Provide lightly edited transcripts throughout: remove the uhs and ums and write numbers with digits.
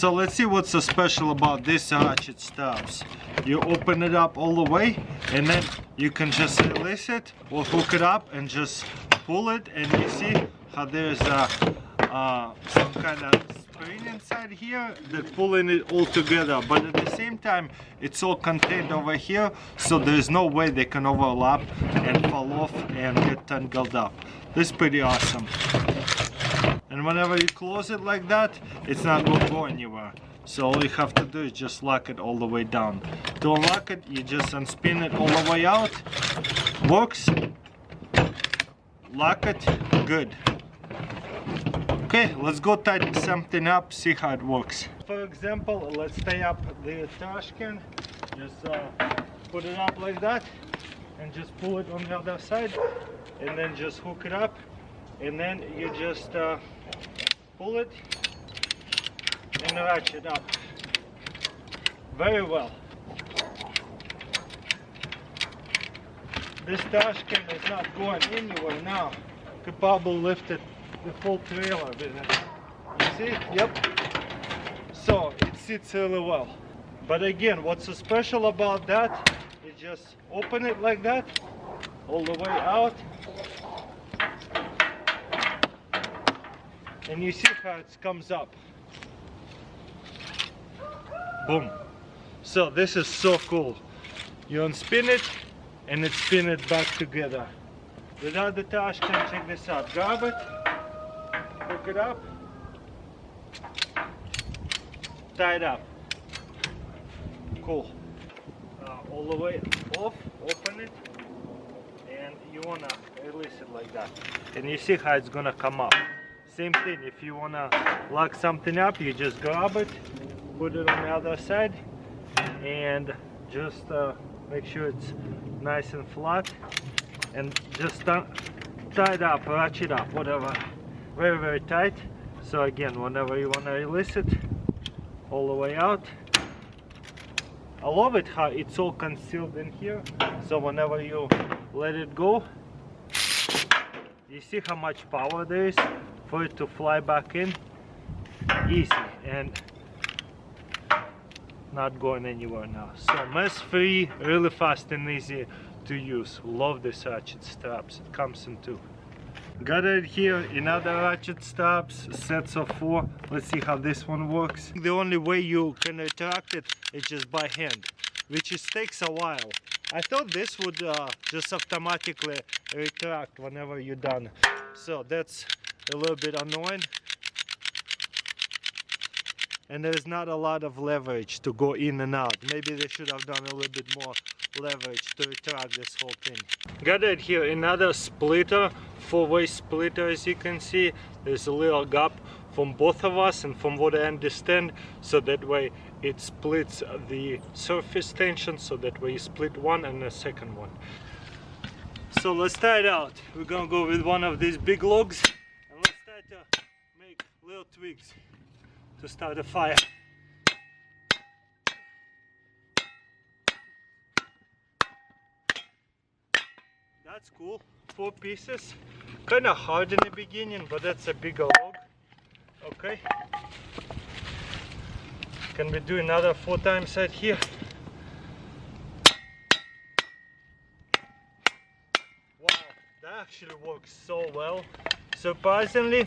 So let's see what's so special about this ratchet stops. You open it up all the way, and then you can just release it or hook it up and just pull it, and you see how there's some kind of spring inside here that pulling it all together, but at the same time it's all contained over here, so there's no way they can overlap and fall off and get tangled up. This is pretty awesome. And whenever you close it like that, it's not going to go anywhere. So all you have to do is just lock it all the way down. To unlock it, you just unspin it all the way out. Works. Lock it. Good. Okay, let's go tighten something up, see how it works. For example, let's tie up the trash can. Just put it up like that and just pull it on the other side, and then just hook it up, and then you just pull it and ratchet up. Very well. This trash can is not going anywhere now. Could probably lift it the full trailer with it. You see? Yep. So it sits really well. But again, what's so special about that is just open it like that all the way out, and you see how it comes up. Boom. So this is so cool. You unspin it and it spin it back together. Without the trash can, check this out. Grab it, hook it up, tie it up. Cool. All the way off, open it, and you wanna release it like that. And you see how it's gonna come up. Same thing, if you wanna lock something up, you just grab it, put it on the other side, and just make sure it's nice and flat, and just tie it up, ratchet up, whatever. Very, very tight. So again, whenever you wanna release it, all the way out. I love it how it's all concealed in here, so whenever you let it go, you see how much power there is for it to fly back in. Easy and not going anywhere now. So mess free, really fast and easy to use. Love this ratchet straps. It comes in two. Got it here in other ratchet straps, sets of 4. Let's see how this one works. The only way you can retract it is just by hand, which takes a while. I thought this would just automatically retract whenever you're done. So that's a little bit annoying. And there's not a lot of leverage to go in and out. Maybe they should have done a little bit more leverage to retract this whole thing. Got it here, another splitter, 4-way splitter. As you can see, there's a little gap from both of us, and from what I understand, so that way it splits the surface tension, so that way you split one and the second one. So let's tie it out. We're gonna go with one of these big logs, and let's try to make little twigs to start a fire. That's cool. 4 pieces. Kind of hard in the beginning, but that's a bigger log. Okay. Can we do another 4 times right here? Wow, that actually works so well. Surprisingly,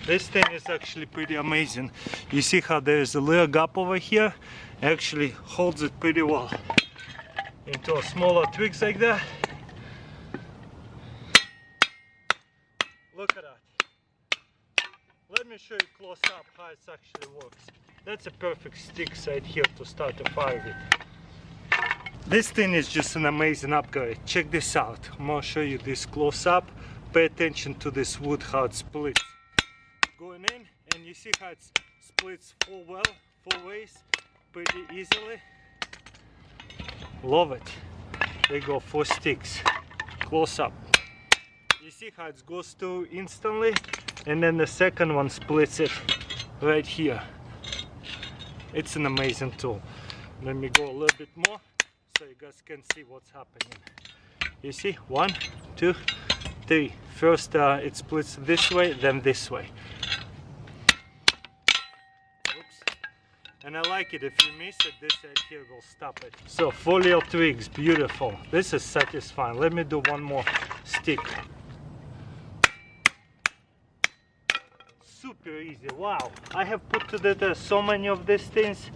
this thing is actually pretty amazing. You see how there is a little gap over here? Actually holds it pretty well into a smaller twigs like that. Look at that. Let me show you close up how it actually works. That's a perfect stick right here to start a fire with. This thing is just an amazing upgrade. Check this out. I'm gonna show you this close up. Pay attention to this wood, how it splits. Going in, and you see how it splits 4 ways pretty easily. Love it. There you go, 4 sticks. Close up. You see how it goes through instantly, and then the second one splits it right here. It's an amazing tool. Let me go a little bit more so you guys can see what's happening. You see, 1, 2, 3. First it splits this way, then this way. Oops. And I like it, if you miss it, this side here will stop it. So folio twigs, beautiful. This is satisfying. Let me do one more stick. Super easy, wow. I have put to the test so many of these things.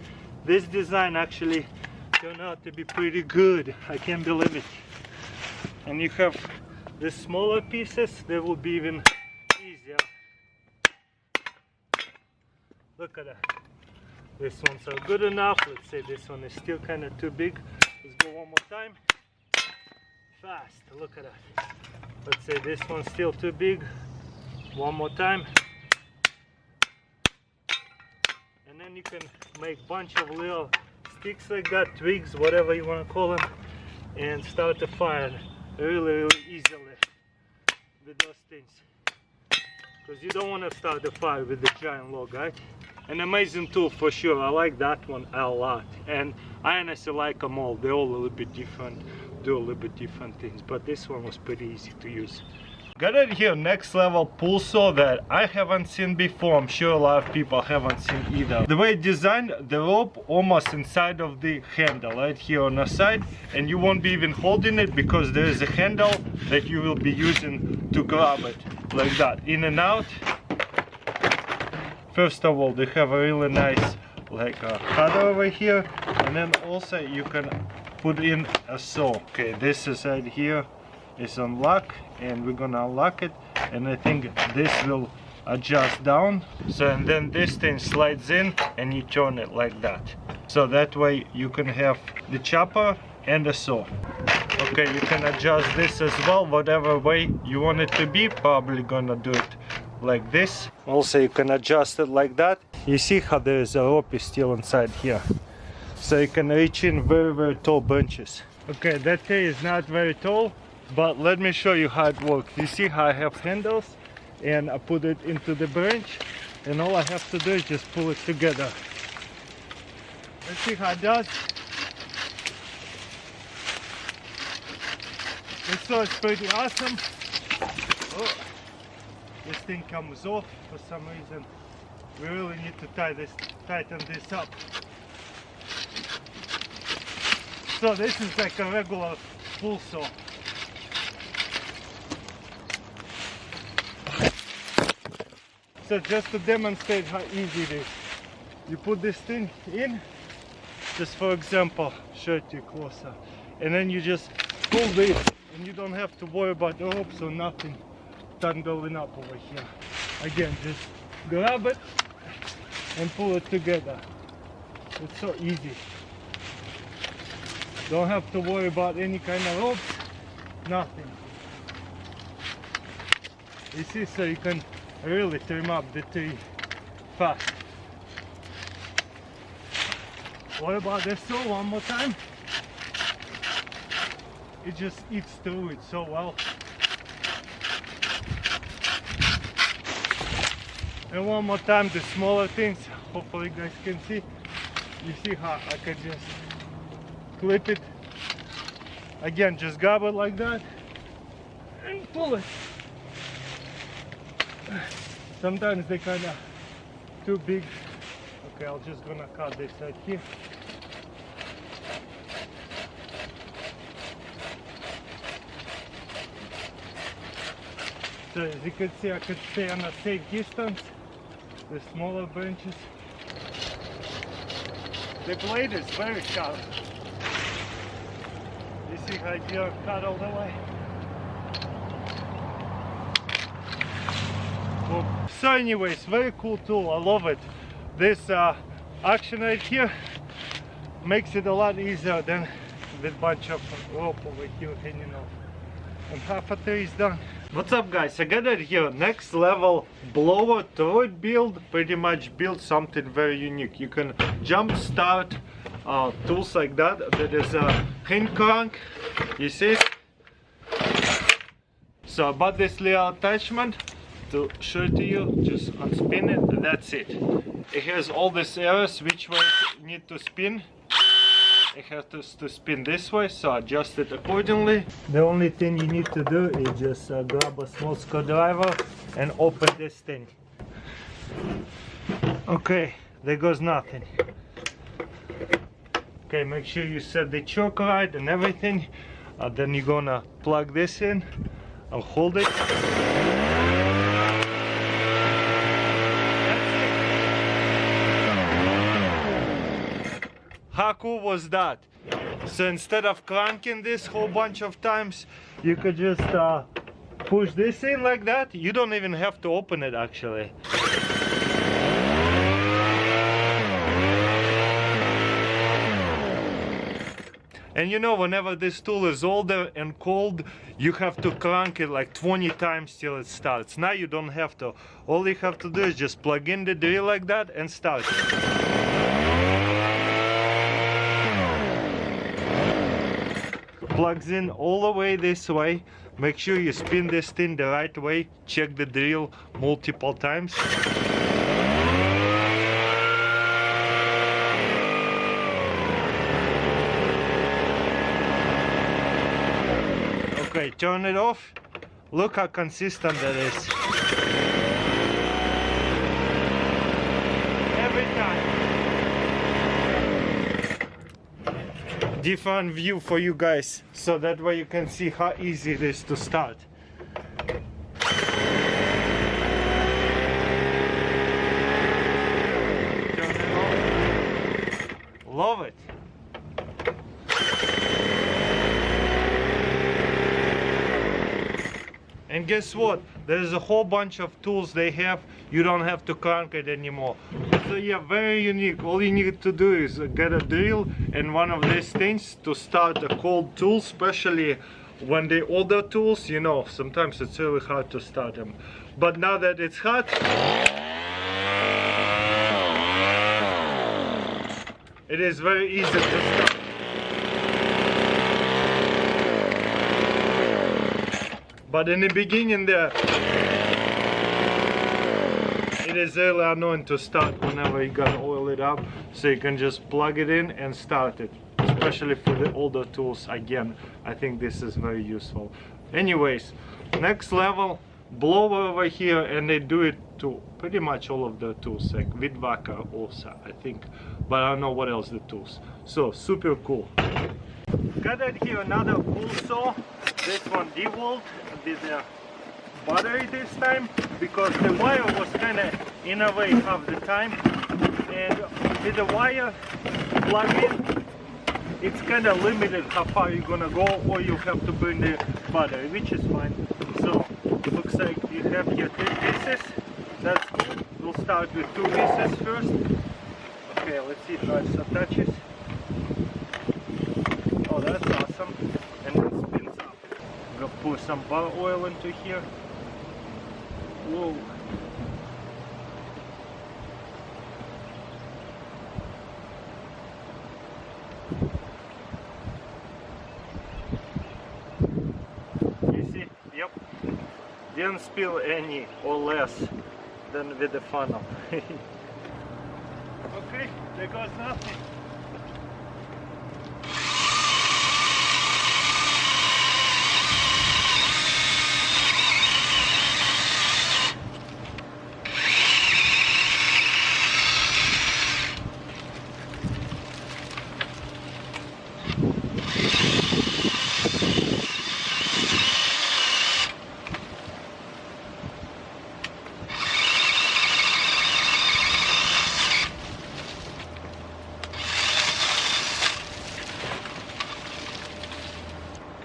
This design actually turned out to be pretty good. I can't believe it. And you have the smaller pieces, they will be even easier. Look at that. These ones are good enough. Let's say this one is still kind of too big. Let's go one more time. Fast, look at that. Let's say this one's still too big. One more time. And then you can make a bunch of little sticks like that, twigs, whatever you want to call them, and start to fire really easily with those things. Because you don't want to start the fire with the giant log, right? An amazing tool for sure. I like that one a lot, and I honestly like them all. They're all a little bit different, do a little bit different things, but this one was pretty easy to use. Got it here, next level pull saw that I haven't seen before. I'm sure a lot of people haven't seen either. The way it's designed, the rope almost inside of the handle right here on the side, and you won't be even holding it because there is a handle that you will be using to grab it like that, in and out. First of all, they have a really nice like a cutter over here, and then also you can put in a saw. Okay, this is right here is on lock, and we're gonna unlock it, and I think this will adjust down. So, and then this thing slides in and you turn it like that. So that way you can have the chopper and the saw. Okay, you can adjust this as well, whatever way you want it to be. Probably gonna do it like this. Also you can adjust it like that. You see how there is a rope is still inside here, so you can reach in very tall branches. Okay, that tree is not very tall, but let me show you how it works. You see how I have handles, and I put it into the branch, and all I have to do is just pull it together. Let's see how it does. This saw is pretty awesome. Oh, this thing comes off for some reason. We really need to tighten this up. So this is like a regular pull saw. So just to demonstrate how easy it is, you put this thing in, just for example, show it to you closer, and then you just pull this, and you don't have to worry about the ropes or nothing tangling up over here. Again, just grab it and pull it together. It's so easy. Don't have to worry about any kind of ropes, nothing. You see, so you can really trim up the tree fast. What about the saw? One more time. It just eats through it so well. And one more time, the smaller things, hopefully you guys can see. You see how I can just clip it. Again, just grab it like that and pull it. Sometimes they're kind of too big. Okay, I'm just gonna cut this right here. So as you can see, I could stay on a safe distance. The smaller branches. The blade is very sharp. You see how it didn't cut all the way. Boom. So anyways, very cool tool. I love it. This action right here makes it a lot easier than with bunch of rope over here hanging off. And half a tree is done. What's up guys, I got it here, next level blower toroid build. Pretty much build something very unique. You can jump start tools like that. There is a hand crank, you see. So I bought this little attachment to show it to you. Just unspin it, that's it. It has all these arrows which way you need to spin. It has to spin this way, so adjust it accordingly. The only thing you need to do is just grab a small screwdriver and open this thing. Okay, there goes nothing. Okay, make sure you set the choke right and everything. Then you're gonna plug this in. I'll hold it. How cool was that? So instead of cranking this whole bunch of times, you could just push this in like that. You don't even have to open it actually. And you know, whenever this tool is older and cold, you have to crank it like 20 times till it starts. Now you don't have to. All you have to do is just plug in the drill like that and start. Plugs in all the way this way. Make sure you spin this thing the right way. Check the drill multiple times. Okay, turn it off. Look how consistent that is. Every time. Different view for you guys, so that way you can see how easy it is to start. Turn it off. Love it. And guess what? There's a whole bunch of tools they have. You don't have to crank it anymore. So yeah, very unique. All you need to do is get a drill and one of these things to start a cold tool, especially when they're older tools. You know, sometimes it's really hard to start them. But now that it's hot, it is very easy to start. But in the beginning there, it is really annoying to start whenever you gotta oil it up. So you can just plug it in and start it. Especially for the older tools, again, I think this is very useful. Anyways, next level, blower over here, and they do it to pretty much all of the tools, like Vidvaka also, I think. But I don't know what else the tools. So, super cool. Gathered here another pull saw. This one DeWalt with a battery this time, because the wire was kind of in a way half the time, and with the wire plugged in, it's kind of limited how far you're gonna go, or you have to bring the battery, which is fine. So looks like you have here 3 pieces. That's cool. We'll start with 2 pieces first. Okay, let's see how it attaches. Oh, that's awesome. And it spins up. I'm gonna pour some bar oil into here. Whoa. You see? Yep. Didn't spill any or less than with the funnel. Okay, there goes nothing.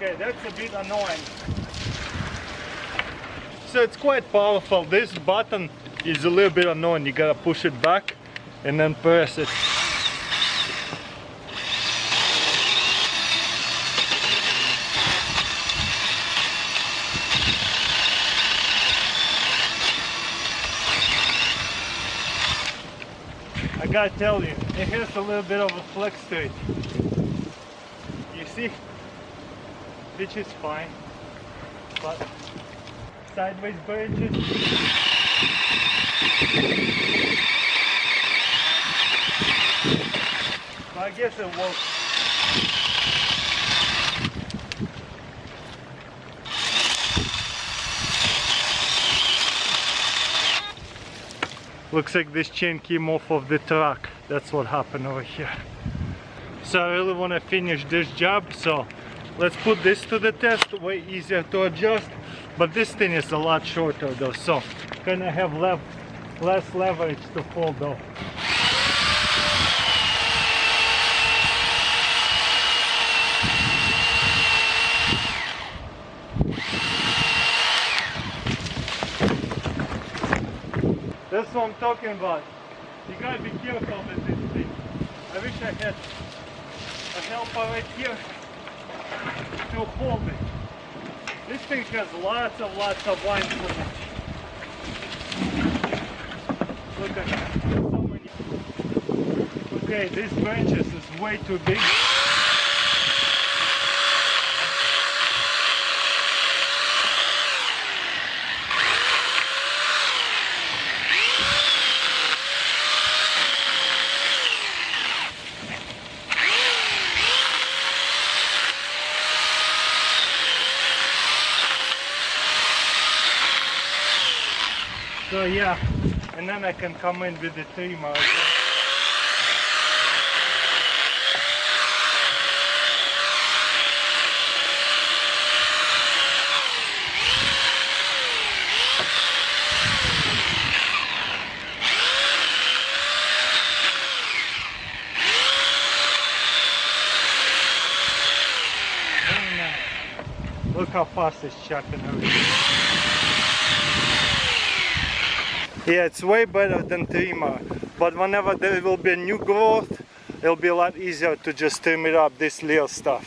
Okay, that's a bit annoying. So it's quite powerful. This button is a little bit annoying. You gotta push it back and then press it. I gotta tell you, it has a little bit of a flex to it. You see? Which is fine, but sideways bridges. But I guess it works. Looks like this chain came off of the truck. That's what happened over here. So I really want to finish this job, so let's put this to the test. Way easier to adjust, but this thing is a lot shorter though, so kind of have less leverage to fall though. That's what I'm talking about. You gotta be careful with this thing. I wish I had a helper right here to hold it. This thing has lots of line footage. Look at that. So many. Okay, these branches is way too big. So yeah, and then I can come in with the trimmer. Look how fast it's chopping everything. Yeah, it's way better than trimmer, but whenever there will be a new growth, it'll be a lot easier to just trim it up, this little stuff.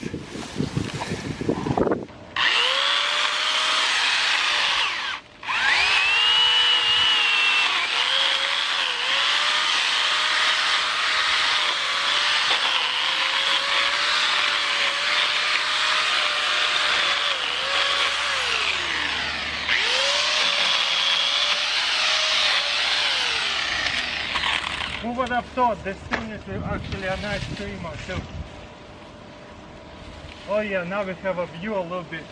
Who would have thought this thing is actually a nice trimmer too. Oh yeah, now we have a view a little bit.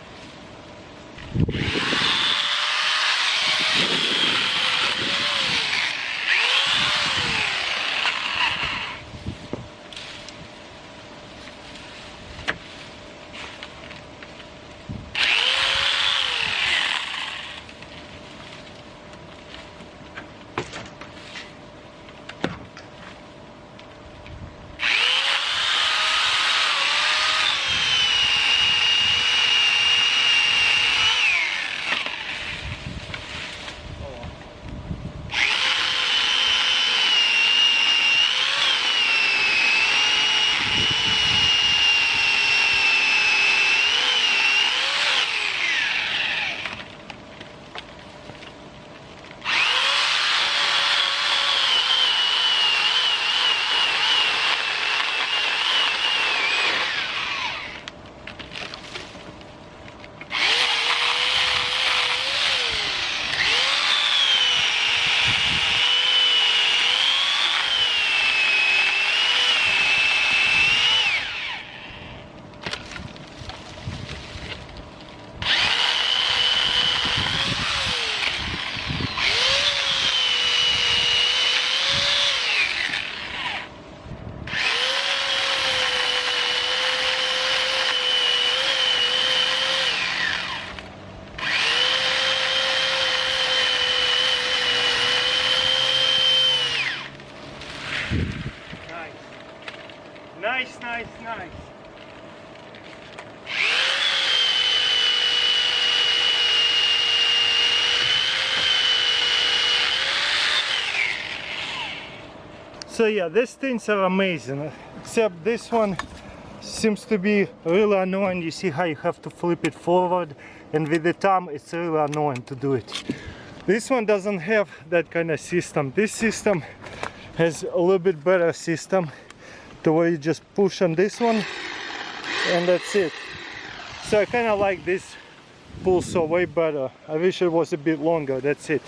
Nice. So yeah, these things are amazing, except this one seems to be really annoying. You see how you have to flip it forward, and with the thumb it's really annoying to do it. This one doesn't have that kind of system. This system has a little bit better system, to where you just push on this one and that's it. So I kind of like this pull saw way better. I wish it was a bit longer, that's it.